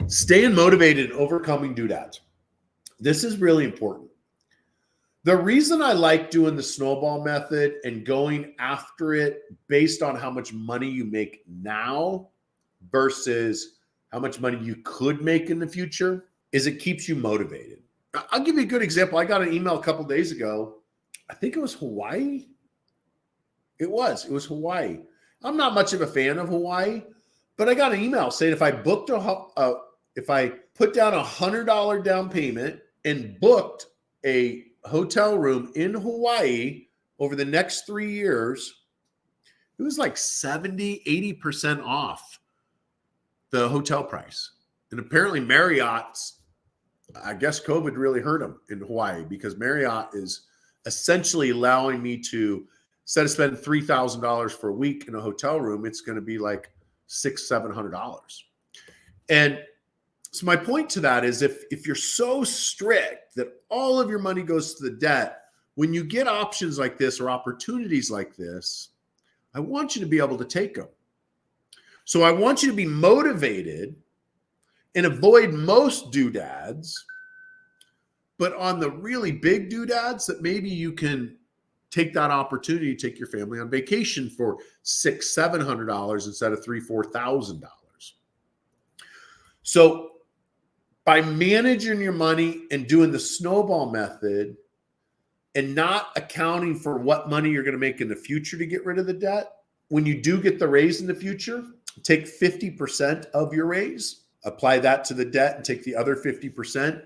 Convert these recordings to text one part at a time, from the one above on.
Staying motivated and overcoming doodads. This is really important. The reason I like doing the snowball method and going after it based on how much money you make now versus how much money you could make in the future is it keeps you motivated. I'll give you a good example. I got an email a couple of days ago. I think it was Hawaii. It was Hawaii. I'm not much of a fan of Hawaii, but I got an email saying if I booked if I put down $100 down payment and booked a hotel room in Hawaii over the next 3 years, it was like 70, 80% off the hotel price. And apparently Marriott's, I guess COVID really hurt them in Hawaii because Marriott is essentially allowing me to, instead of spending $3,000 for a week in a hotel room, it's going to be like $600-700. And so my point to that is if you're so strict that all of your money goes to the debt, when you get options like this or opportunities like this, I want you to be able to take them. So I want you to be motivated and avoid most doodads, but on the really big doodads that maybe you can take that opportunity to take your family on vacation for $600-700 instead of $3,000-4,000. So by managing your money and doing the snowball method and not accounting for what money you're going to make in the future to get rid of the debt, when you do get the raise in the future, take 50% of your raise, apply that to the debt, and take the other 50%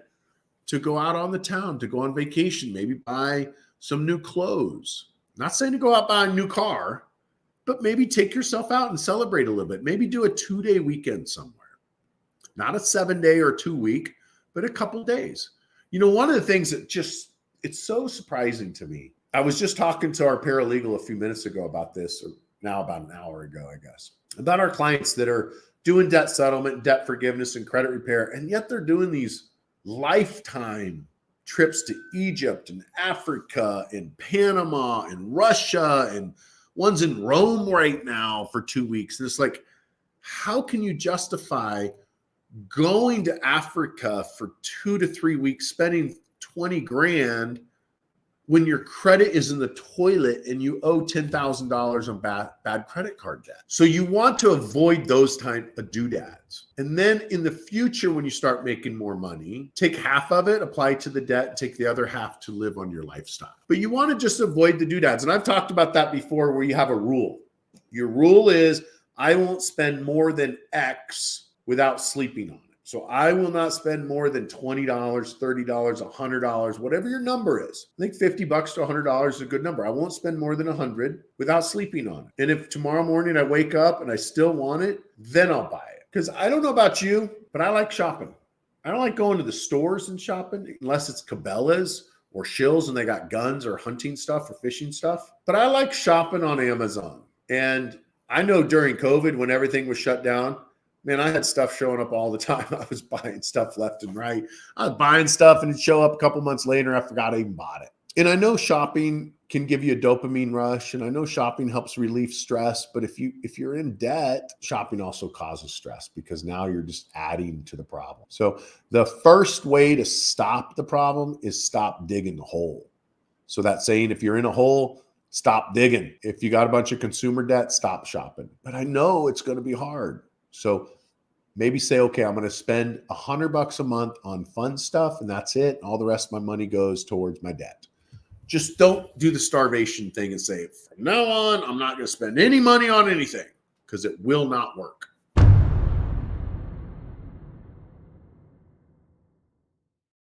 to go out on the town, to go on vacation, maybe buy some new clothes. Not saying to go out buy a new car, but maybe take yourself out and celebrate a little bit. Maybe do a 2-day weekend somewhere. Not a 7-day or 2-week, but a couple days. You know, one of the things that it's so surprising to me. I was just talking to our paralegal a few minutes ago about this, or now about an hour ago, I guess, about our clients that are doing debt settlement, debt forgiveness, and credit repair, and yet they're doing these lifetime trips to Egypt and Africa and Panama and Russia, and one's in Rome right now for 2 weeks. And it's like, how can you justify going to Africa for 2 to 3 weeks, spending 20 grand when your credit is in the toilet and you owe $10,000 on bad credit card debt? So you want to avoid those type of doodads. And then in the future, when you start making more money, take half of it, apply it to the debt, and take the other half to live on your lifestyle. But you want to just avoid the doodads. And I've talked about that before, where you have a rule. Your rule is, I won't spend more than X without sleeping on it. So I will not spend more than $20, $30, $100, whatever your number is. I think $50 to $100 is a good number. I won't spend more than $100 without sleeping on it. And if tomorrow morning I wake up and I still want it, then I'll buy it. Because I don't know about you, but I like shopping. I don't like going to the stores and shopping unless it's Cabela's or Shills and they got guns or hunting stuff or fishing stuff. But I like shopping on Amazon. And I know during COVID, when everything was shut down, man, I had stuff showing up all the time. I was buying stuff left and right. I was buying stuff and it'd show up a couple months later. I forgot I even bought it. And I know shopping can give you a dopamine rush, and I know shopping helps relieve stress. But if you're in debt, shopping also causes stress because now you're just adding to the problem. So the first way to stop the problem is stop digging the hole. So that saying, if you're in a hole, stop digging. If you got a bunch of consumer debt, stop shopping. But I know it's going to be hard. So maybe say, okay, I'm going to spend $100 a month on fun stuff and that's it. All the rest of my money goes towards my debt. Just don't do the starvation thing and say, from now on, I'm not going to spend any money on anything, because it will not work.